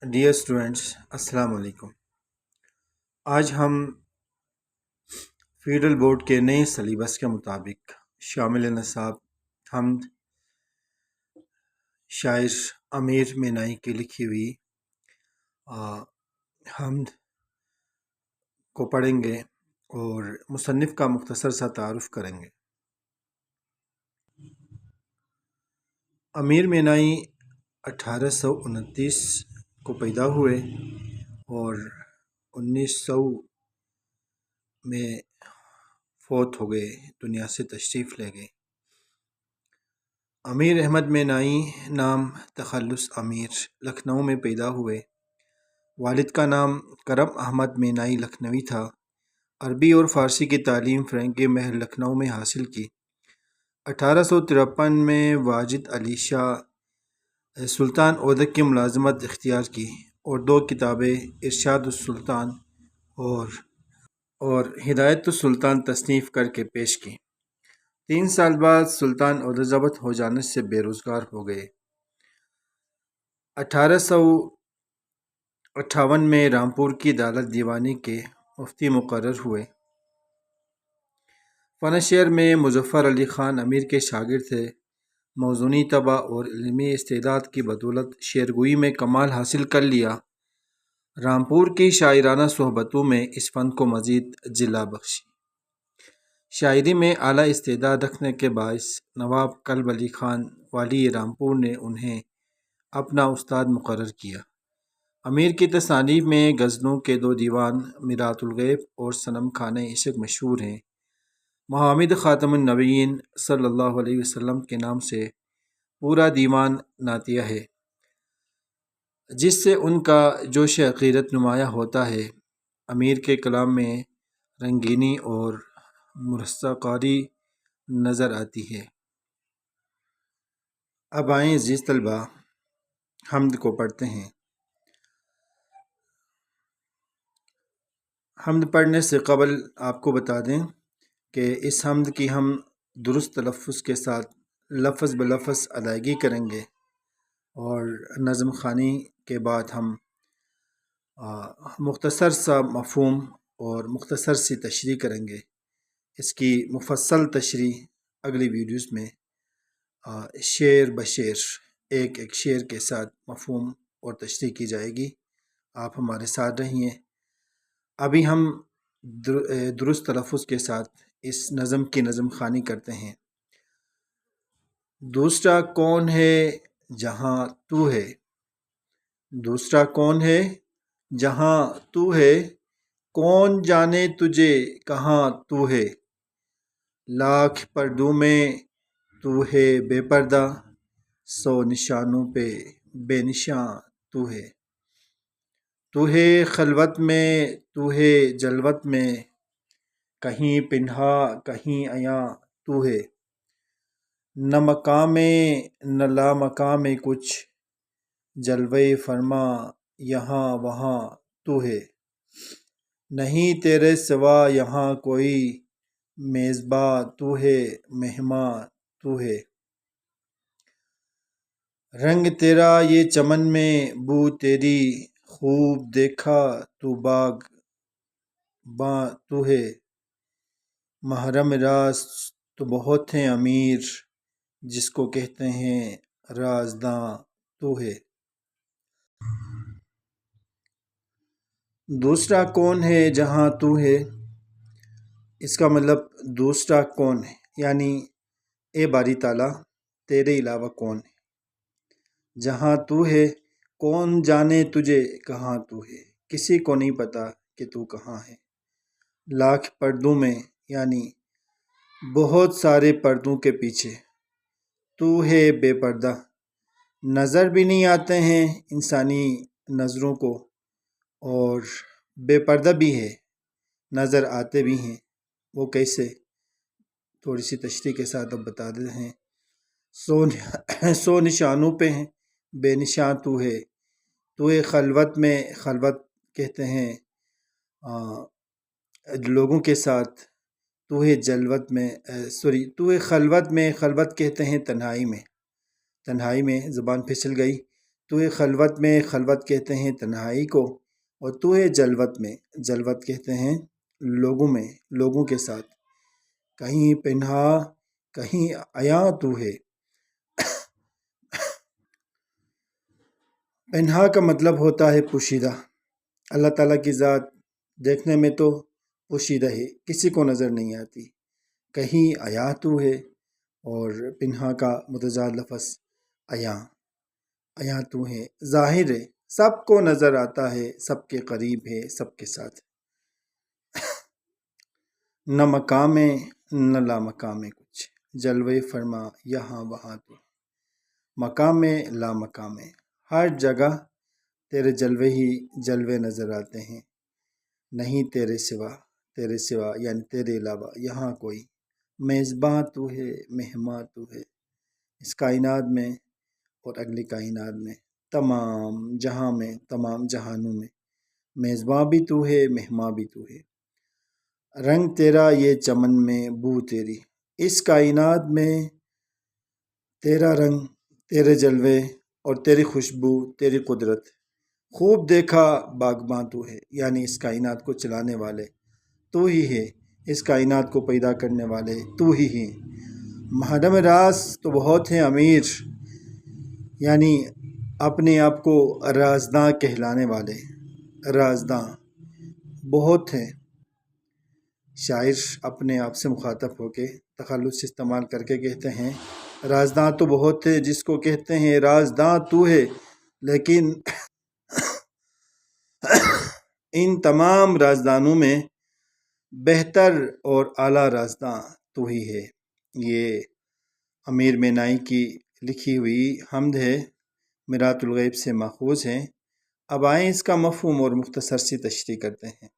Dear students, السلام علیکم۔ آج ہم فیڈرل بورڈ کے نئے سلیبس کے مطابق شامل نصاب حمد شاعر امیر مینائی کی لکھی ہوئی حمد کو پڑھیں گے اور مصنف کا مختصر سا تعارف کریں گے۔ امیر مینائی 1829 کو پیدا ہوئے اور 1900 میں فوت ہو گئے، دنیا سے تشریف لے گئے۔ امیر احمد مینائی نام تخلص امیر لکھنؤ میں پیدا ہوئے۔ والد کا نام کرم احمد مینائی لکھنوی تھا۔ عربی اور فارسی کی تعلیم فرنگ محل لکھنؤ میں حاصل کی۔ 1853 میں واجد علی شاہ سلطان اودک کی ملازمت اختیار کی اور 2 کتابیں ارشاد السلطان اور ہدایت السلطان تصنیف کر کے پیش کی۔ 3 سال بعد سلطان عہدہ ضبط ہو جانے سے بے روزگار ہو گئے۔ 1858 میں رامپور کی عدالت دیوانی کے مفتی مقرر ہوئے۔ فن شعر میں مظفر علی خان امیر کے شاگرد تھے۔ موزونی طبع اور علمی استعداد کی بدولت شعرگوئی میں کمال حاصل کر لیا۔ رامپور کی شاعرانہ صحبتوں میں اس فن کو مزید جلا بخشی۔ شاعری میں اعلیٰ استعداد رکھنے کے باعث نواب کلب علی خان والی رامپور نے انہیں اپنا استاد مقرر کیا۔ امیر کی تصانیف میں غزلوں کے 2 دیوان میرات الغیب اور صنم خانہ عشق مشہور ہیں۔ محمد خاتم النبیین صلی اللہ علیہ وسلم کے نام سے پورا دیوان نعتیہ ہے، جس سے ان کا جوش عقیدت نمایاں ہوتا ہے۔ امیر کے کلام میں رنگینی اور مرصع کاری نظر آتی ہے۔ اب آئیں عزیز طلبہ، حمد کو پڑھتے ہیں۔ حمد پڑھنے سے قبل آپ کو بتا دیں کہ اس حمد کی ہم درست تلفظ کے ساتھ لفظ بلفظ ادائیگی کریں گے اور نظم خوانی کے بعد ہم مختصر سا مفہوم اور مختصر سی تشریح کریں گے۔ اس کی مفصل تشریح اگلی ویڈیوز میں شعر بشعر ایک شعر کے ساتھ مفہوم اور تشریح کی جائے گی۔ آپ ہمارے ساتھ رہیے۔ ابھی ہم درست تلفظ کے ساتھ اس نظم کی نظم خوانی کرتے ہیں۔ دوسرا کون ہے جہاں تو ہے، دوسرا کون ہے جہاں تو ہے، کون جانے تجھے کہاں تو ہے، لاکھ پردوں میں تو ہے بے پردہ، 100 نشانوں پہ بے نشاں تو ہے، تو ہے خلوت میں تو ہے جلوت میں، کہیں پنہا کہیں عیاں تو ہے، نہ مقام نہ لامقام کچھ، جلوے فرما یہاں وہاں تو ہے، نہیں تیرے سوا یہاں کوئی، میزباں تو ہے مہماں تو ہے، رنگ تیرا یہ چمن میں بو تیری، خوب دیکھا تو باغ باں تو ہے، محرم راز تو بہت ہیں امیر، جس کو کہتے ہیں رازداں تو ہے۔ دوسرا کون ہے جہاں تو ہے، اس کا مطلب دوسرا کون ہے، یعنی اے باری تعالیٰ تیرے علاوہ کون ہے، جہاں تو ہے کون جانے تجھے کہاں تو ہے، کسی کو نہیں پتا کہ تو کہاں ہے، لاکھ پردوں میں یعنی بہت سارے پردوں کے پیچھے، تو ہے بے پردہ، نظر بھی نہیں آتے ہیں انسانی نظروں کو، اور بے پردہ بھی ہے، نظر آتے بھی ہیں۔ وہ کیسے، تھوڑی سی تشریح کے ساتھ اب بتا دیتے ہیں۔ 100 نشانوں پہ ہیں بے نشاں تو ہے، تو ہے خلوت میں، خلوت کہتے ہیں لوگوں کے ساتھ، تو ہے جلوت میں تو ہے خلوت میں، خلوت کہتے ہیں تنہائی میں، تنہائی میں زبان پھسل گئی، تو ہے خلوت میں، خلوت کہتے ہیں تنہائی کو، اور تو ہے جلوت میں، جلوت کہتے ہیں لوگوں میں، لوگوں کے ساتھ، کہیں پنہا کہیں عیاں تو ہے۔ پنہا کا مطلب ہوتا ہے پوشیدہ۔ اللہ تعالیٰ کی ذات دیکھنے میں تو پوشیدہ ہے، کسی کو نظر نہیں آتی، کہیں عیاں تو ہے، اور پنہا کا متضاد لفظ عیاں، عیاں تو ہے، ظاہر ہے، سب کو نظر آتا ہے، سب کے قریب ہے، سب کے ساتھ، نہ مقام میں نہ لا مقام میں کچھ، جلوے فرما یہاں وہاں تو، مقام میں لا مقام میں، ہر جگہ تیرے جلوے ہی جلوے نظر آتے ہیں، نہیں تیرے سوا یعنی تیرے علاوہ یہاں کوئی، میزباں تو ہے، مہماں تو ہے، اس کائنات میں اور اگلی کائنات میں، تمام جہاں میں، تمام جہانوں میں، میزباں بھی تو ہے، مہماں بھی تو ہے، رنگ تیرا یہ چمن میں بو تیری، اس کائنات میں تیرا رنگ، تیرے جلوے اور تیری خوشبو، تیری قدرت، خوب دیکھا باغباں تو ہے، یعنی اس کائنات کو چلانے والے تو ہی ہے، اس کائنات کو پیدا کرنے والے تو ہی ہے، محرم راز تو بہت ہیں امیر، یعنی اپنے آپ کو رازداں کہلانے والے، رازداں بہت ہیں، شاعر اپنے آپ سے مخاطب ہو کے تخلص استعمال کر کے کہتے ہیں رازداں تو بہت ہے، جس کو کہتے ہیں رازداں تو ہے، لیکن ان تمام رازدانوں میں بہتر اور اعلیٰ رازداں تو ہی ہے۔ یہ امیر مینائی کی لکھی ہوئی حمد ہے، میرات الغیب سے ماخوذ ہے۔ اب آئیں اس کا مفہوم اور مختصر سی تشریح کرتے ہیں۔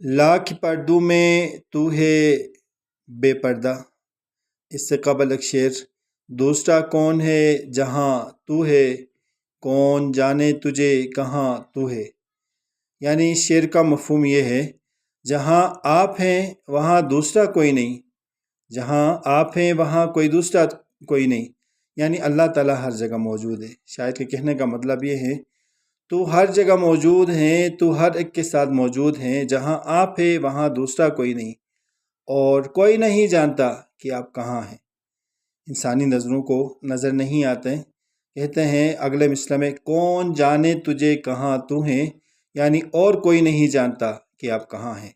لاکھ پردوں میں تو ہے بے پردہ، اس سے قبل ایک شعر، دوسرا کون ہے جہاں تو ہے، کون جانے تجھے کہاں تو ہے، یعنی اس شعر کا مفہوم یہ ہے جہاں آپ ہیں وہاں دوسرا کوئی نہیں، جہاں آپ ہیں وہاں کوئی دوسرا کوئی نہیں، یعنی اللہ تعالیٰ ہر جگہ موجود ہے۔ شاید کہ کہنے کا مطلب یہ ہے تو ہر جگہ موجود ہیں، تو ہر ایک کے ساتھ موجود ہیں، جہاں آپ ہیں وہاں دوسرا کوئی نہیں، اور کوئی نہیں جانتا کہ آپ کہاں ہیں، انسانی نظروں کو نظر نہیں آتے۔ کہتے ہیں اگلے مصرع میں کون جانے تجھے کہاں تو ہیں، یعنی اور کوئی نہیں جانتا کہ آپ کہاں ہیں،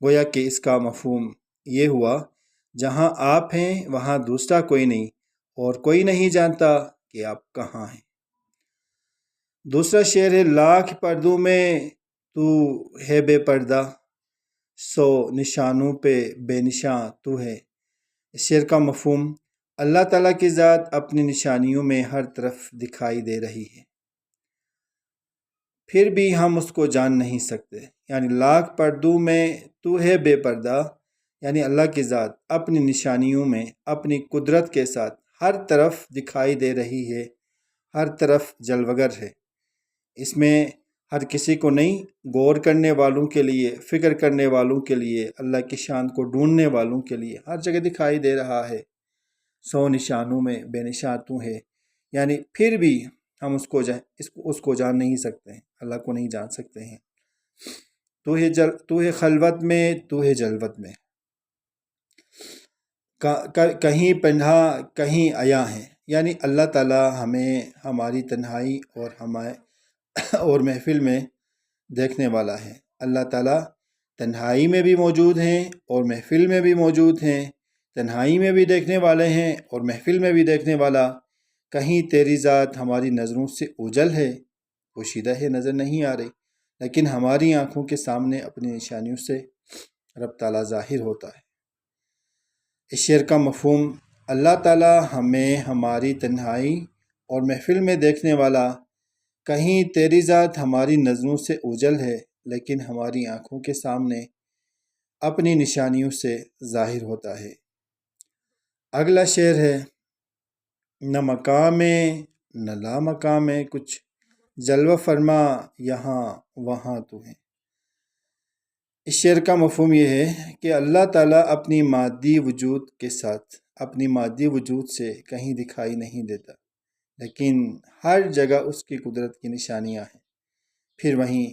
گویا کہ اس کا مفہوم یہ ہوا جہاں آپ ہیں وہاں دوسرا کوئی نہیں، اور کوئی نہیں جانتا کہ آپ کہاں ہیں۔ دوسرا شعر ہے، لاکھ پردوں میں تو ہے بے پردہ، سو نشانوں پہ بے نشاں تو ہے۔ اس شعر کا مفہوم، اللہ تعالیٰ کی ذات اپنی نشانیوں میں ہر طرف دکھائی دے رہی ہے، پھر بھی ہم اس کو جان نہیں سکتے، یعنی لاکھ پردوں میں تو ہے بے پردہ، یعنی اللہ کی ذات اپنی نشانیوں میں اپنی قدرت کے ساتھ ہر طرف دکھائی دے رہی ہے، ہر طرف جلوگر ہے، اس میں ہر کسی کو نہیں، غور کرنے والوں کے لیے، فکر کرنے والوں کے لیے، اللہ کی شان کو ڈھونڈنے والوں کے لیے ہر جگہ دکھائی دے رہا ہے، سو نشانوں میں بے نشاں تو ہے، یعنی پھر بھی ہم اس کو جان نہیں سکتے ہیں، اللہ کو نہیں جان سکتے ہیں۔ تو ہے خلوت میں، تو ہے جلوت میں، کہیں پنہا کہیں عیاں ہیں، یعنی اللہ تعالیٰ ہمیں ہماری تنہائی اور محفل میں دیکھنے والا ہے۔ اللہ تعالیٰ تنہائی میں بھی موجود ہیں اور محفل میں بھی موجود ہیں، تنہائی میں بھی دیکھنے والے ہیں اور محفل میں بھی دیکھنے والا، کہیں تیری ذات ہماری نظروں سے اوجھل ہے، پوشیدہ ہے، نظر نہیں آ رہی، لیکن ہماری آنکھوں کے سامنے اپنی نشانیوں سے رب تعالیٰ ظاہر ہوتا ہے۔ اس شعر کا مفہوم، اللہ تعالیٰ ہمیں ہماری تنہائی اور محفل میں دیکھنے والا، کہیں تیری ذات ہماری نظروں سے اوجھل ہے، لیکن ہماری آنکھوں کے سامنے اپنی نشانیوں سے ظاہر ہوتا ہے۔ اگلا شعر ہے، نہ مقام میں نہ لا مقام میں کچھ، جلوہ فرما یہاں وہاں تو ہے۔ اس شعر کا مفہوم یہ ہے کہ اللہ تعالیٰ اپنی مادی وجود کے ساتھ، اپنی مادی وجود سے کہیں دکھائی نہیں دیتا، لیکن ہر جگہ اس کی قدرت کی نشانیاں ہیں۔ پھر وہیں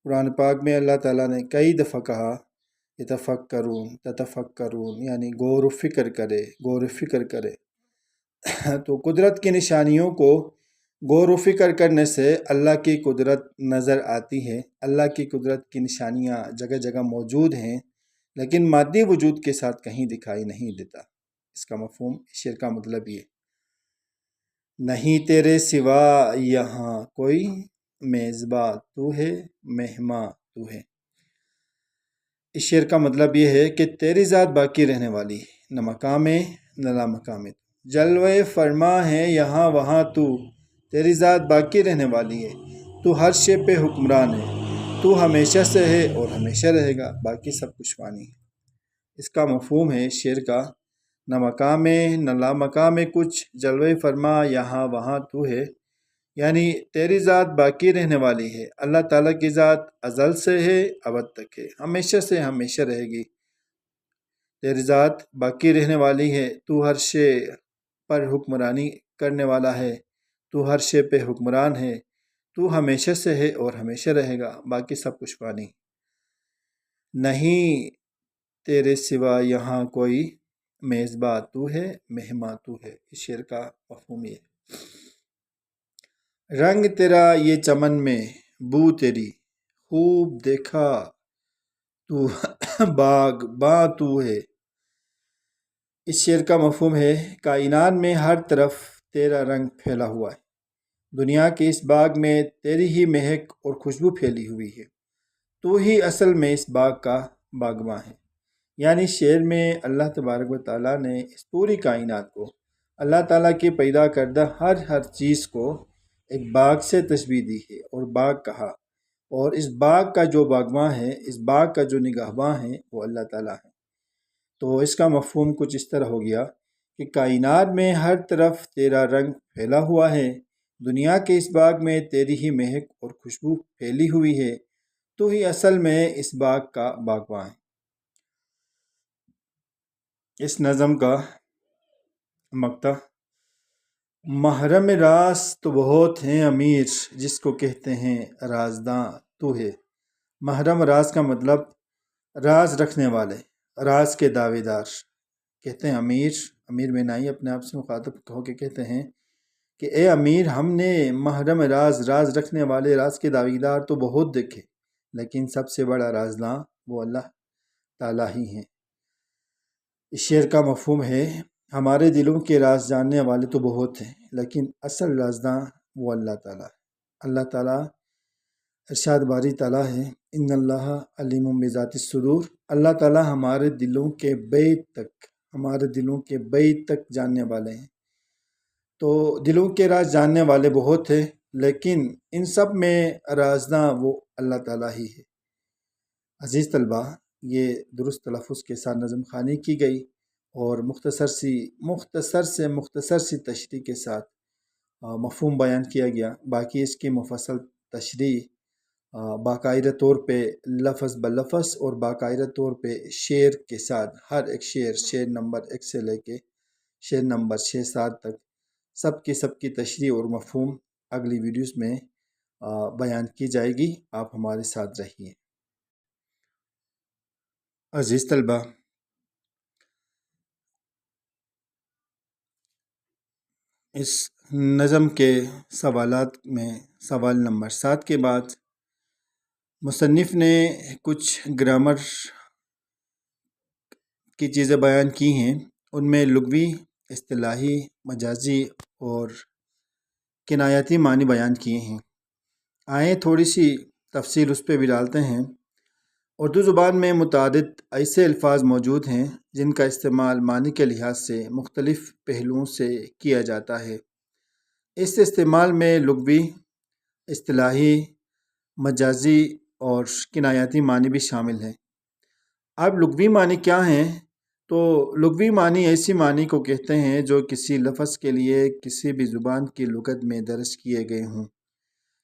قرآن پاک میں اللہ تعالیٰ نے کئی دفعہ کہا یتفکرون تتفکرون، یعنی غور و فکر کرے، غور و فکر کرے۔ تو قدرت کی نشانیوں کو غور و فکر کرنے سے اللہ کی قدرت نظر آتی ہے۔ اللہ کی قدرت کی نشانیاں جگہ جگہ موجود ہیں، لیکن مادی وجود کے ساتھ کہیں دکھائی نہیں دیتا۔ اس کا مفہوم، شعر کا مطلب یہ، نہیں تیرے سوا یہاں کوئی میزباں تو ہے، مہماں تو ہے۔ اس شعر کا مطلب یہ ہے کہ تیری ذات باقی رہنے والی، نہ مقام ہے نہ لا مقام ہے، جلوے فرما ہے یہاں وہاں تو، تیری ذات باقی رہنے والی ہے، تو ہر شے پہ حکمران ہے، تو ہمیشہ سے ہے اور ہمیشہ رہے گا، باقی سب کچھ فانی ہے۔ اس کا مفہوم ہے شعر کا، نہ مقام ہے نہ لا مقام ہے کچھ، جلوے فرما یہاں وہاں تو ہے، یعنی تیری ذات باقی رہنے والی ہے۔ اللہ تعالیٰ کی ذات ازل سے ہے، ابد تک ہے، ہمیشہ سے ہمیشہ رہے گی۔ تیری ذات باقی رہنے والی ہے، تو ہر شے پر حکمرانی کرنے والا ہے، تو ہر شے پہ حکمران ہے، تو ہمیشہ سے ہے اور ہمیشہ رہے گا، باقی سب کچھ فانی۔ نہیں تیرے سوا یہاں کوئی میزباں تو ہے، مہماں تو ہے۔ اس شعر کا مفہوم یہ، رنگ تیرا یہ چمن میں، بو تیری خوب دیکھا تو باغ باں تو ہے۔ اس شعر کا مفہوم ہے، کائنات میں ہر طرف تیرا رنگ پھیلا ہوا ہے، دنیا کے اس باغ میں تیری ہی مہک اور خوشبو پھیلی ہوئی ہے، تو ہی اصل میں اس باغ کا باغباں ہے۔ یعنی شعر میں اللہ تبارک و تعالیٰ نے اس پوری کائنات کو، اللہ تعالیٰ کی پیدا کردہ ہر چیز کو ایک باغ سے تشبیہ دی ہے اور باغ کہا، اور اس باغ کا جو باغباں ہے، اس باغ کا جو نگہباں ہے، وہ اللہ تعالیٰ ہے۔ تو اس کا مفہوم کچھ اس طرح ہو گیا کہ کائنات میں ہر طرف تیرا رنگ پھیلا ہوا ہے، دنیا کے اس باغ میں تیری ہی مہک اور خوشبو پھیلی ہوئی ہے، تو ہی اصل میں اس باغ کا باغباں ہے۔ اس نظم کا مقطع، محرم راز تو بہت ہیں امیر، جس کو کہتے ہیں رازداں تو ہے۔ محرم راز کا مطلب راز رکھنے والے، راز کے دعوے دار۔ کہتے ہیں امیر مینائی اپنے آپ سے مخاطب ہو کے کہتے ہیں کہ اے امیر، ہم نے محرم راز رکھنے والے، راز کے دعوے دار تو بہت دیکھے، لیکن سب سے بڑا رازداں وہ اللہ تعالیٰ ہی ہیں۔ اس شعر کا مفہوم ہے، ہمارے دلوں کے راز جاننے والے تو بہت ہیں، لیکن اصل رازداں وہ اللہ تعالیٰ ہے۔ اللہ تعالیٰ، ارشاد باری تعالیٰ ہے، ان اللہ علیم بذات الصدور، اللہ تعالیٰ ہمارے دلوں کے بیت تک جاننے والے ہیں۔ تو دلوں کے راز جاننے والے بہت ہیں، لیکن ان سب میں رازداں وہ اللہ تعالیٰ ہی ہے۔ عزیز طلبہ، یہ درست تلفظ کے ساتھ نظم خوانی کی گئی اور مختصر سی تشریح کے ساتھ مفہوم بیان کیا گیا۔ باقی اس کی مفصل تشریح باقاعدہ طور پہ لفظ بلفظ اور باقاعدہ طور پہ شعر کے ساتھ، ہر ایک شعر نمبر 1 سے لے کے شعر نمبر 6-7 تک سب کی تشریح اور مفہوم اگلی ویڈیوز میں بیان کی جائے گی۔ آپ ہمارے ساتھ رہیے۔ عزیز طلبہ، اس نظم کے سوالات میں سوال نمبر 7 کے بعد مصنف نے کچھ گرامر کی چیزیں بیان کی ہیں، ان میں لغوی، اصطلاحی، مجازی اور کنایتی معنی بیان کیے ہیں۔ آئیں تھوڑی سی تفصیل اس پہ بھی ڈالتے ہیں۔ اردو زبان میں متعدد ایسے الفاظ موجود ہیں جن کا استعمال معنی کے لحاظ سے مختلف پہلوؤں سے کیا جاتا ہے۔ اس استعمال میں لغوی، اصطلاحی، مجازی اور کنایاتی معنی بھی شامل ہیں۔ اب لغوی معنی کیا ہیں؟ تو لغوی معنی ایسی معنی کو کہتے ہیں جو کسی لفظ کے لیے کسی بھی زبان کی لغت میں درج کیے گئے ہوں۔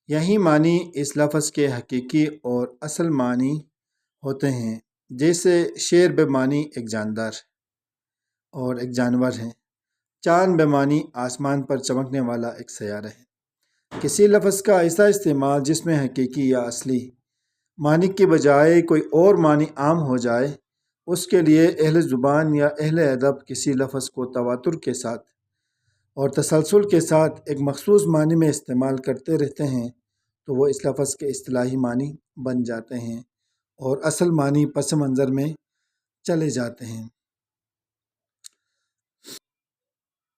یہی معنی اس لفظ کے حقیقی اور اصل معنی ہوتے ہیں، جیسے شیر بے معنی ایک جاندار اور ایک جانور ہے، چاند بمانی آسمان پر چمکنے والا ایک سیارہ ہے۔ کسی لفظ کا ایسا استعمال جس میں حقیقی یا اصلی معنی کے بجائے کوئی اور معنی عام ہو جائے، اس کے لیے اہل زبان یا اہل ادب کسی لفظ کو تواتر کے ساتھ اور تسلسل کے ساتھ ایک مخصوص معنی میں استعمال کرتے رہتے ہیں تو وہ اس لفظ کے اصطلاحی معنی بن جاتے ہیں اور اصل معنی پس منظر میں چلے جاتے ہیں۔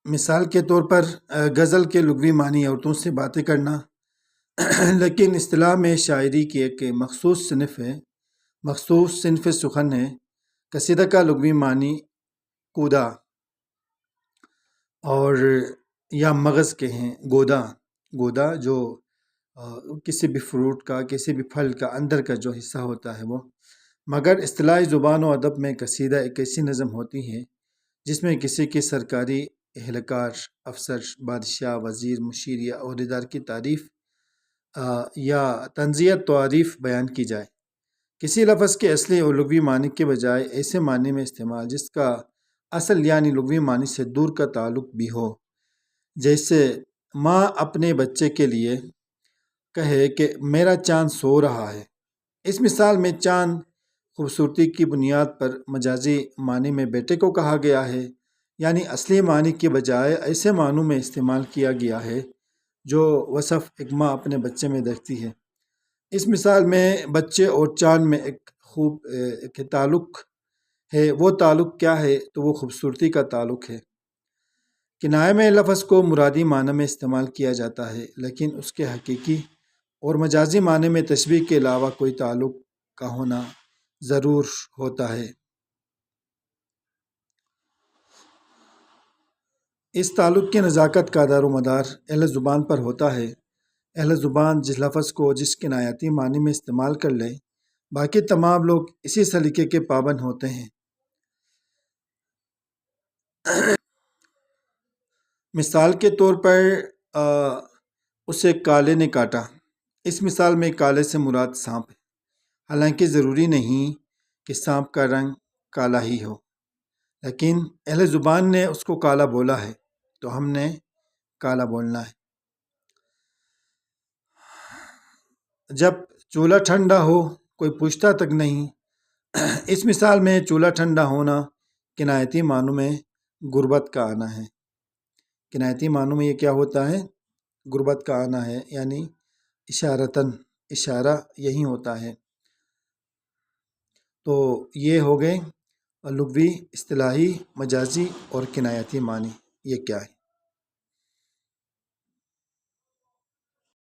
مثال کے طور پر غزل کے لغوی معنی عورتوں سے باتیں کرنا، لیکن اصطلاح میں شاعری کی ایک مخصوص صنف سخن ہے۔ قصیدہ کا لغوی معنی کودا اور یا مغز کے ہیں، گودا جو کسی بھی فروٹ کا، کسی بھی پھل کا اندر کا جو حصہ ہوتا ہے وہ، مگر اصطلاحی زبان و ادب میں قصیدہ ایک ایسی نظم ہوتی ہے جس میں کسی کی سرکاری اہلکار، افسر، بادشاہ، وزیر، مشیر یا عہدیدار کی تعریف یا تنزیہ تعریف بیان کی جائے۔ کسی لفظ کے اصلی اور لغوی معنی کے بجائے ایسے معنی میں استعمال جس کا اصل یعنی لغوی معنی سے دور کا تعلق بھی ہو، جیسے ماں اپنے بچے کے لیے کہے کہ میرا چاند سو رہا ہے۔ اس مثال میں چاند خوبصورتی کی بنیاد پر مجازی معنی میں بیٹے کو کہا گیا ہے، یعنی اصلی معنی کے بجائے ایسے معنوں میں استعمال کیا گیا ہے جو وصف ایک ماں اپنے بچے میں دیکھتی ہے۔ اس مثال میں بچے اور چاند میں ایک تعلق ہے۔ وہ تعلق کیا ہے؟ تو وہ خوبصورتی کا تعلق ہے۔ کنایہ میں لفظ کو مرادی معنی میں استعمال کیا جاتا ہے، لیکن اس کے حقیقی اور مجازی معنی میں تشبیہ کے علاوہ کوئی تعلق کا ہونا ضرور ہوتا ہے۔ اس تعلق کی نزاکت کا دار و مدار اہل زبان پر ہوتا ہے۔ اہل زبان جس لفظ کو جس کنایاتی معنی میں استعمال کر لے، باقی تمام لوگ اسی سلیقے کے پابند ہوتے ہیں۔ مثال کے طور پر اسے کالے نے کاٹا۔ اس مثال میں کالے سے مراد سانپ ہے، حالانکہ ضروری نہیں کہ سانپ کا رنگ کالا ہی ہو، لیکن اہل زبان نے اس کو کالا بولا ہے تو ہم نے کالا بولنا ہے۔ جب چولہا ٹھنڈا ہو کوئی پوچھتا تک نہیں۔ اس مثال میں چولہا ٹھنڈا ہونا کنایتی معنوں میں غربت کا آنا ہے۔ کنایتی معنوں میں یہ کیا ہوتا ہے؟ غربت کا آنا ہے، یعنی اشارہ یہی ہوتا ہے۔ تو یہ ہو گئے لغوی، اصطلاحی، مجازی اور کنایتی معنی۔ یہ کیا ہے؟